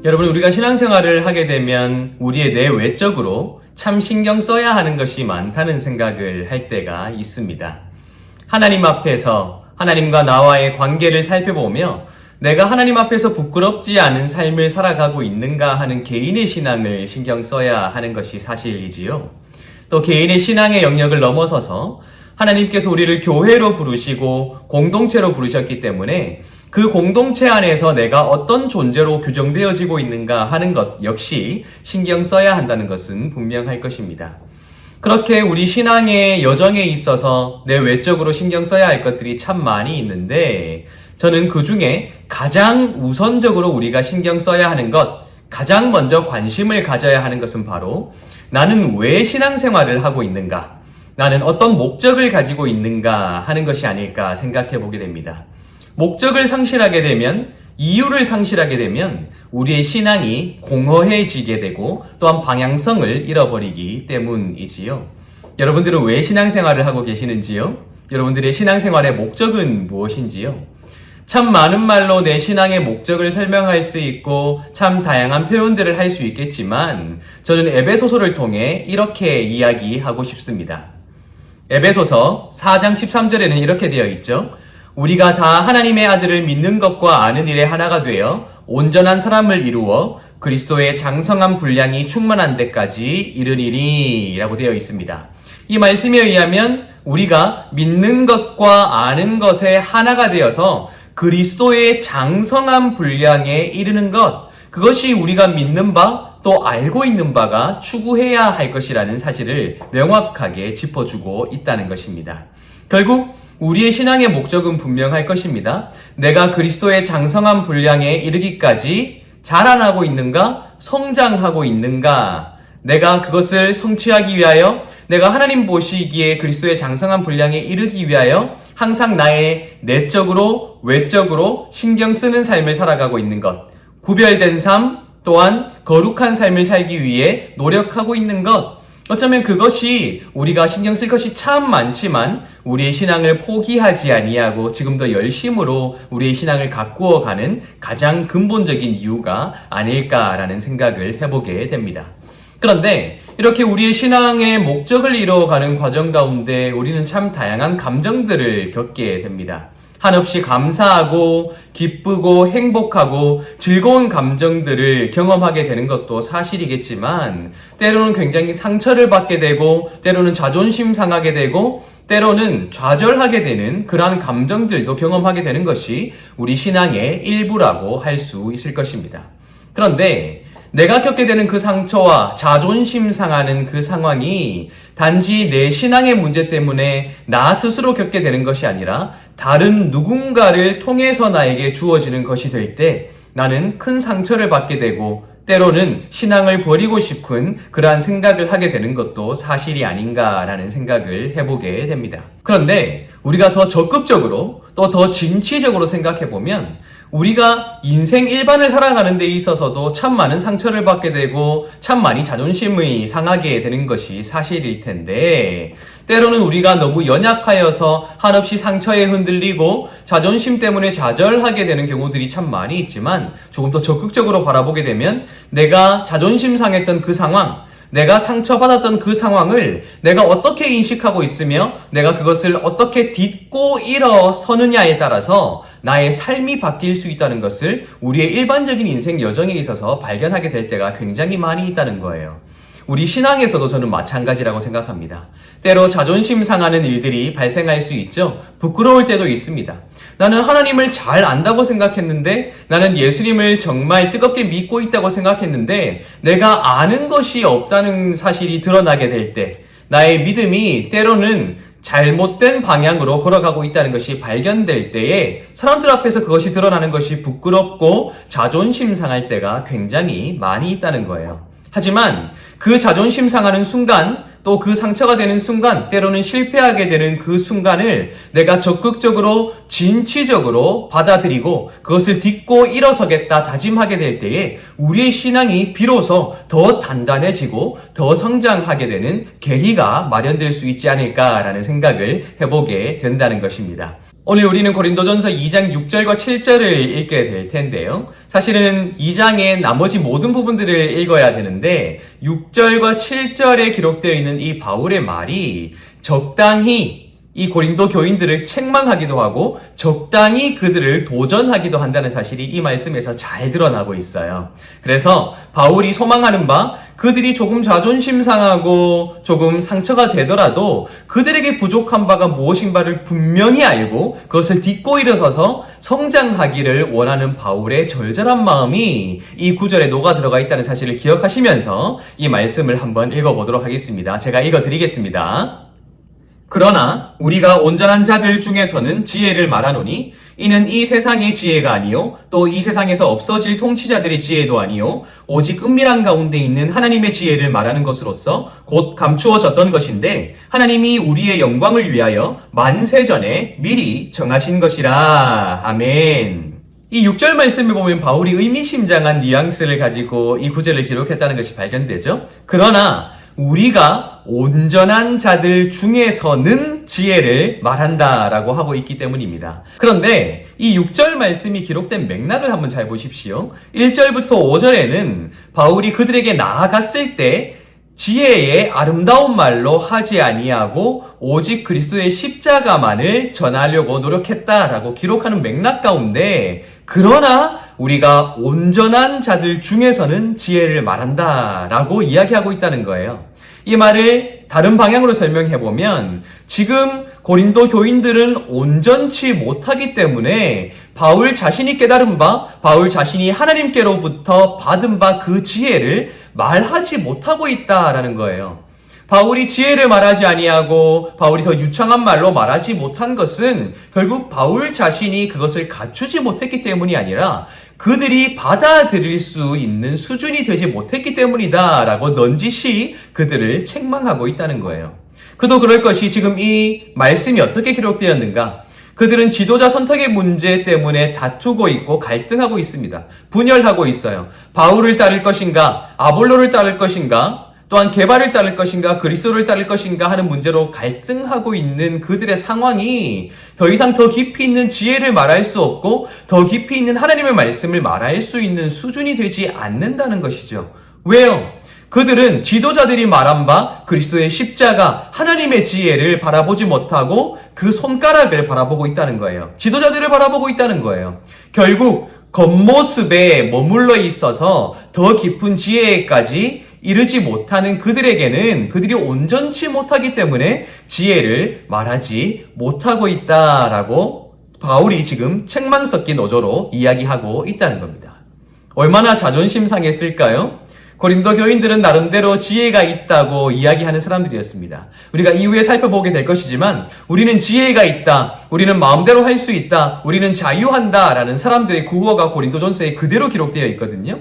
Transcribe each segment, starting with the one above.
여러분, 우리가 신앙생활을 하게 되면 우리의 내외적으로 참 신경 써야 하는 것이 많다는 생각을 할 때가 있습니다. 하나님 앞에서 하나님과 나와의 관계를 살펴보며 내가 하나님 앞에서 부끄럽지 않은 삶을 살아가고 있는가 하는 개인의 신앙을 신경 써야 하는 것이 사실이지요. 또 개인의 신앙의 영역을 넘어서서 하나님께서 우리를 교회로 부르시고 공동체로 부르셨기 때문에 그 공동체 안에서 내가 어떤 존재로 규정되어지고 있는가 하는 것 역시 신경 써야 한다는 것은 분명할 것입니다. 그렇게 우리 신앙의 여정에 있어서 내 외적으로 신경 써야 할 것들이 참 많이 있는데 저는 그 중에 가장 우선적으로 우리가 신경 써야 하는 것, 가장 먼저 관심을 가져야 하는 것은 바로 나는 왜 신앙생활을 하고 있는가? 나는 어떤 목적을 가지고 있는가 하는 것이 아닐까 생각해 보게 됩니다. 목적을 상실하게 되면, 이유를 상실하게 되면 우리의 신앙이 공허해지게 되고 또한 방향성을 잃어버리기 때문이지요. 여러분들은 왜 신앙생활을 하고 계시는지요? 여러분들의 신앙생활의 목적은 무엇인지요? 참 많은 말로 내 신앙의 목적을 설명할 수 있고 참 다양한 표현들을 할 수 있겠지만 저는 에베소서를 통해 이렇게 이야기하고 싶습니다. 에베소서 4장 13절에는 이렇게 되어 있죠. 우리가 다 하나님의 아들을 믿는 것과 아는 일에 하나가 되어 온전한 사람을 이루어 그리스도의 장성한 분량이 충만한 데까지 이르리니 라고 되어 있습니다. 이 말씀에 의하면 우리가 믿는 것과 아는 것에 하나가 되어서 그리스도의 장성한 분량에 이르는 것, 그것이 우리가 믿는 바 또 알고 있는 바가 추구해야 할 것이라는 사실을 명확하게 짚어주고 있다는 것입니다. 결국 우리의 신앙의 목적은 분명할 것입니다. 내가 그리스도의 장성한 분량에 이르기까지 자라나고 있는가? 성장하고 있는가? 내가 그것을 성취하기 위하여, 내가 하나님 보시기에 그리스도의 장성한 분량에 이르기 위하여 항상 나의 내적으로, 외적으로 신경 쓰는 삶을 살아가고 있는 것, 구별된 삶, 또한 거룩한 삶을 살기 위해 노력하고 있는 것, 어쩌면 그것이 우리가 신경 쓸 것이 참 많지만 우리의 신앙을 포기하지 아니하고 지금 더 열심으로 우리의 신앙을 가꾸어가는 가장 근본적인 이유가 아닐까라는 생각을 해보게 됩니다. 그런데 이렇게 우리의 신앙의 목적을 이루어가는 과정 가운데 우리는 참 다양한 감정들을 겪게 됩니다. 한없이 감사하고 기쁘고 행복하고 즐거운 감정들을 경험하게 되는 것도 사실이겠지만 때로는 굉장히 상처를 받게 되고 때로는 자존심 상하게 되고 때로는 좌절하게 되는 그러한 감정들도 경험하게 되는 것이 우리 신앙의 일부라고 할 수 있을 것입니다. 그런데 내가 겪게 되는 그 상처와 자존심 상하는 그 상황이 단지 내 신앙의 문제 때문에 나 스스로 겪게 되는 것이 아니라 다른 누군가를 통해서 나에게 주어지는 것이 될 때 나는 큰 상처를 받게 되고 때로는 신앙을 버리고 싶은 그러한 생각을 하게 되는 것도 사실이 아닌가라는 생각을 해보게 됩니다. 그런데 우리가 더 적극적으로 또 더 진취적으로 생각해보면 우리가 인생 일반을 살아가는 데 있어서도 참 많은 상처를 받게 되고 참 많이 자존심이 상하게 되는 것이 사실일 텐데 때로는 우리가 너무 연약하여서 한없이 상처에 흔들리고 자존심 때문에 좌절하게 되는 경우들이 참 많이 있지만 조금 더 적극적으로 바라보게 되면 내가 자존심 상했던 그 상황, 내가 상처받았던 그 상황을 내가 어떻게 인식하고 있으며 내가 그것을 어떻게 딛고 일어서느냐에 따라서 나의 삶이 바뀔 수 있다는 것을 우리의 일반적인 인생 여정에 있어서 발견하게 될 때가 굉장히 많이 있다는 거예요. 우리 신앙에서도 저는 마찬가지라고 생각합니다. 때로 자존심 상하는 일들이 발생할 수 있죠. 부끄러울 때도 있습니다. 나는 하나님을 잘 안다고 생각했는데 나는 예수님을 정말 뜨겁게 믿고 있다고 생각했는데 내가 아는 것이 없다는 사실이 드러나게 될 때 나의 믿음이 때로는 잘못된 방향으로 걸어가고 있다는 것이 발견될 때에 사람들 앞에서 그것이 드러나는 것이 부끄럽고 자존심 상할 때가 굉장히 많이 있다는 거예요. 하지만 그 자존심 상하는 순간 또 그 상처가 되는 순간 때로는 실패하게 되는 그 순간을 내가 적극적으로 진취적으로 받아들이고 그것을 딛고 일어서겠다 다짐하게 될 때에 우리의 신앙이 비로소 더 단단해지고 더 성장하게 되는 계기가 마련될 수 있지 않을까라는 생각을 해보게 된다는 것입니다. 오늘 우리는 고린도전서 2장 6절과 7절을 읽게 될 텐데요. 사실은 2장의 나머지 모든 부분들을 읽어야 되는데 6절과 7절에 기록되어 있는 이 바울의 말이 적당히 이 고린도 교인들을 책망하기도 하고 적당히 그들을 도전하기도 한다는 사실이 이 말씀에서 잘 드러나고 있어요. 그래서 바울이 소망하는 바 그들이 조금 자존심 상하고 조금 상처가 되더라도 그들에게 부족한 바가 무엇인가를 분명히 알고 그것을 딛고 일어서서 성장하기를 원하는 바울의 절절한 마음이 이 구절에 녹아 들어가 있다는 사실을 기억하시면서 이 말씀을 한번 읽어보도록 하겠습니다. 제가 읽어드리겠습니다. 그러나 우리가 온전한 자들 중에서는 지혜를 말하노니 이는 이 세상의 지혜가 아니요 또 이 세상에서 없어질 통치자들의 지혜도 아니요 오직 은밀한 가운데 있는 하나님의 지혜를 말하는 것으로서 곧 감추어졌던 것인데 하나님이 우리의 영광을 위하여 만세 전에 미리 정하신 것이라. 아멘. 이 6절 말씀에 보면 바울이 의미심장한 뉘앙스를 가지고 이 구절을 기록했다는 것이 발견되죠. 그러나 우리가 온전한 자들 중에서는 지혜를 말한다라고 하고 있기 때문입니다. 그런데 이 6절 말씀이 기록된 맥락을 한번 잘 보십시오. 1절부터 5절에는 바울이 그들에게 나아갔을 때 지혜의 아름다운 말로 하지 아니하고 오직 그리스도의 십자가만을 전하려고 노력했다라고 기록하는 맥락 가운데 그러나 우리가 온전한 자들 중에서는 지혜를 말한다라고 이야기하고 있다는 거예요. 이 말을 다른 방향으로 설명해보면 지금 고린도 교인들은 온전치 못하기 때문에 바울 자신이 깨달은 바, 바울 자신이 하나님께로부터 받은 바 그 지혜를 말하지 못하고 있다라는 거예요. 바울이 지혜를 말하지 아니하고 바울이 더 유창한 말로 말하지 못한 것은 결국 바울 자신이 그것을 갖추지 못했기 때문이 아니라 그들이 받아들일 수 있는 수준이 되지 못했기 때문이다 라고 넌지시 그들을 책망하고 있다는 거예요. 그도 그럴 것이 지금 이 말씀이 어떻게 기록되었는가? 그들은 지도자 선택의 문제 때문에 다투고 있고 갈등하고 있습니다. 분열하고 있어요. 바울을 따를 것인가? 아볼로를 따를 것인가? 또한 개발을 따를 것인가 그리스도를 따를 것인가 하는 문제로 갈등하고 있는 그들의 상황이 더 이상 더 깊이 있는 지혜를 말할 수 없고 더 깊이 있는 하나님의 말씀을 말할 수 있는 수준이 되지 않는다는 것이죠. 왜요? 그들은 지도자들이 말한 바 그리스도의 십자가 하나님의 지혜를 바라보지 못하고 그 손가락을 바라보고 있다는 거예요. 지도자들을 바라보고 있다는 거예요. 결국 겉모습에 머물러 있어서 더 깊은 지혜까지 이르지 못하는 그들에게는 그들이 온전치 못하기 때문에 지혜를 말하지 못하고 있다라고 바울이 지금 책망 섞인 어조로 이야기하고 있다는 겁니다. 얼마나 자존심 상했을까요? 고린도 교인들은 나름대로 지혜가 있다고 이야기하는 사람들이었습니다. 우리가 이후에 살펴보게 될 것이지만 우리는 지혜가 있다, 우리는 마음대로 할 수 있다, 우리는 자유한다 라는 사람들의 구호가 고린도전서에 그대로 기록되어 있거든요.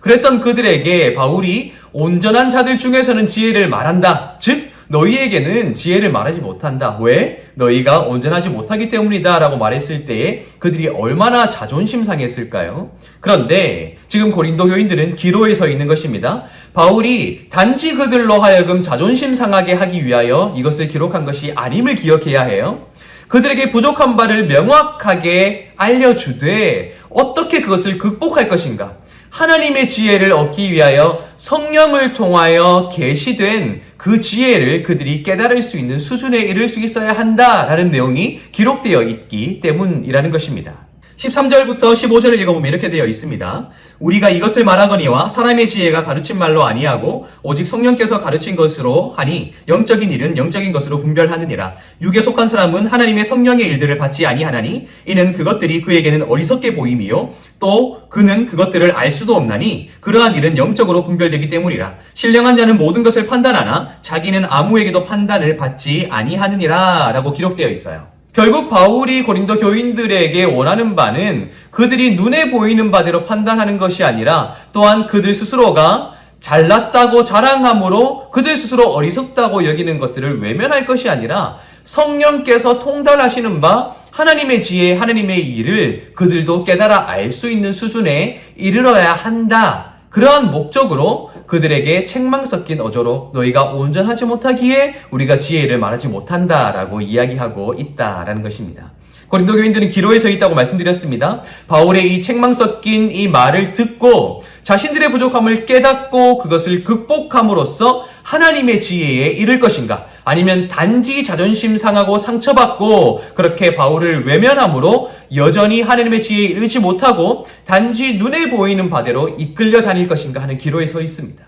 그랬던 그들에게 바울이 온전한 자들 중에서는 지혜를 말한다. 즉 너희에게는 지혜를 말하지 못한다. 왜? 너희가 온전하지 못하기 때문이다 라고 말했을 때에 그들이 얼마나 자존심 상했을까요? 그런데 지금 고린도 교인들은 기로에 서 있는 것입니다. 바울이 단지 그들로 하여금 자존심 상하게 하기 위하여 이것을 기록한 것이 아님을 기억해야 해요. 그들에게 부족한 바를 명확하게 알려주되 어떻게 그것을 극복할 것인가? 하나님의 지혜를 얻기 위하여 성령을 통하여 계시된 그 지혜를 그들이 깨달을 수 있는 수준에 이를 수 있어야 한다라는 내용이 기록되어 있기 때문이라는 것입니다. 13절부터 15절을 읽어보면 이렇게 되어 있습니다. 우리가 이것을 말하거니와 사람의 지혜가 가르친 말로 아니하고 오직 성령께서 가르친 것으로 하니 영적인 일은 영적인 것으로 분별하느니라. 육에 속한 사람은 하나님의 성령의 일들을 받지 아니하나니 이는 그것들이 그에게는 어리석게 보임이요 또 그는 그것들을 알 수도 없나니 그러한 일은 영적으로 분별되기 때문이라. 신령한 자는 모든 것을 판단하나 자기는 아무에게도 판단을 받지 아니하느니라 라고 기록되어 있어요. 결국 바울이 고린도 교인들에게 원하는 바는 그들이 눈에 보이는 바대로 판단하는 것이 아니라 또한 그들 스스로가 잘났다고 자랑함으로 그들 스스로 어리석다고 여기는 것들을 외면할 것이 아니라 성령께서 통달하시는 바 하나님의 지혜, 하나님의 일을 그들도 깨달아 알 수 있는 수준에 이르러야 한다. 그러한 목적으로 그들에게 책망 섞인 어조로 너희가 온전하지 못하기에 우리가 지혜를 말하지 못한다라고 이야기하고 있다라는 것입니다. 고린도 교인들은 기로에 서 있다고 말씀드렸습니다. 바울의 이 책망 섞인 이 말을 듣고 자신들의 부족함을 깨닫고 그것을 극복함으로써 하나님의 지혜에 이를 것인가, 아니면 단지 자존심 상하고 상처받고 그렇게 바울을 외면함으로 여전히 하나님의 지혜에 이르지 못하고 단지 눈에 보이는 바대로 이끌려 다닐 것인가 하는 기로에 서 있습니다.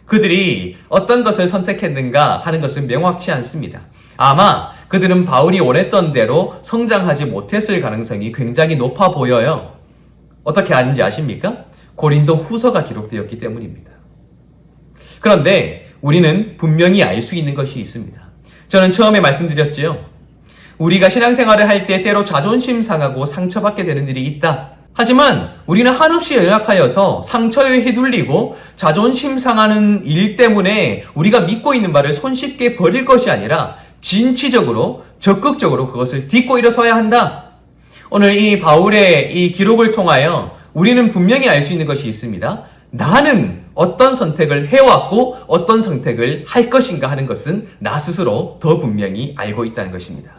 그들이 어떤 것을 선택했는가 하는 것은 명확치 않습니다. 아마 그들은 바울이 원했던 대로 성장하지 못했을 가능성이 굉장히 높아 보여요. 어떻게 아는지 아십니까? 고린도 후서가 기록되었기 때문입니다. 그런데 우리는 분명히 알 수 있는 것이 있습니다. 저는 처음에 말씀드렸지요. 우리가 신앙생활을 할 때 때로 자존심 상하고 상처받게 되는 일이 있다. 하지만 우리는 한없이 연약하여서 상처에 휘둘리고 자존심 상하는 일 때문에 우리가 믿고 있는 바를 손쉽게 버릴 것이 아니라 진취적으로 적극적으로 그것을 딛고 일어서야 한다. 오늘 이 바울의 이 기록을 통하여 우리는 분명히 알 수 있는 것이 있습니다. 나는 어떤 선택을 해왔고 어떤 선택을 할 것인가 하는 것은 나 스스로 더 분명히 알고 있다는 것입니다.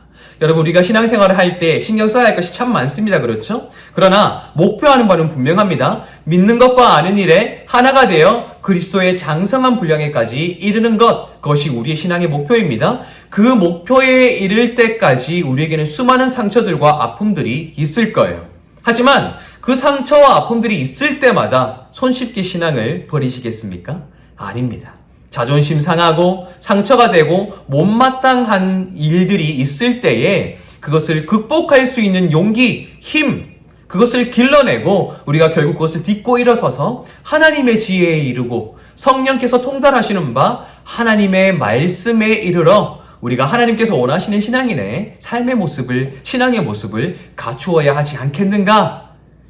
여러분, 우리가 신앙생활을 할 때 신경 써야 할 것이 참 많습니다. 그렇죠? 그러나 목표하는 바는 분명합니다. 믿는 것과 아는 일에 하나가 되어 그리스도의 장성한 분량에까지 이르는 것, 그것이 우리의 신앙의 목표입니다. 그 목표에 이를 때까지 우리에게는 수많은 상처들과 아픔들이 있을 거예요. 하지만 그 상처와 아픔들이 있을 때마다 손쉽게 신앙을 버리시겠습니까? 아닙니다. 자존심 상하고 상처가 되고 못마땅한 일들이 있을 때에 그것을 극복할 수 있는 용기, 힘, 그것을 길러내고 우리가 결국 그것을 딛고 일어서서 하나님의 지혜에 이르고 성령께서 통달하시는 바 하나님의 말씀에 이르러 우리가 하나님께서 원하시는 신앙인의 삶의 모습을, 신앙의 모습을 갖추어야 하지 않겠는가?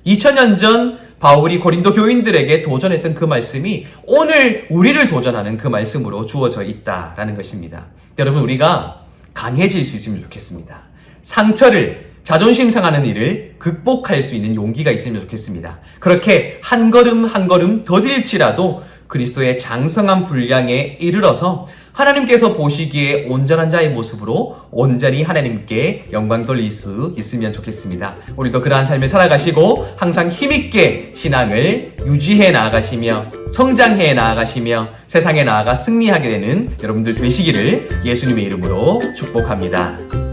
2000년 전 바울이 고린도 교인들에게 도전했던 그 말씀이 오늘 우리를 도전하는 그 말씀으로 주어져 있다라는 것입니다. 여러분, 우리가 강해질 수 있으면 좋겠습니다. 상처를, 자존심 상하는 일을 극복할 수 있는 용기가 있으면 좋겠습니다. 그렇게 한 걸음 한 걸음 더딜지라도 그리스도의 장성한 분량에 이르러서 하나님께서 보시기에 온전한 자의 모습으로 온전히 하나님께 영광 돌릴 수 있으면 좋겠습니다. 우리도 그러한 삶을 살아가시고 항상 힘있게 신앙을 유지해 나아가시며 성장해 나아가시며 세상에 나아가 승리하게 되는 여러분들 되시기를 예수님의 이름으로 축복합니다.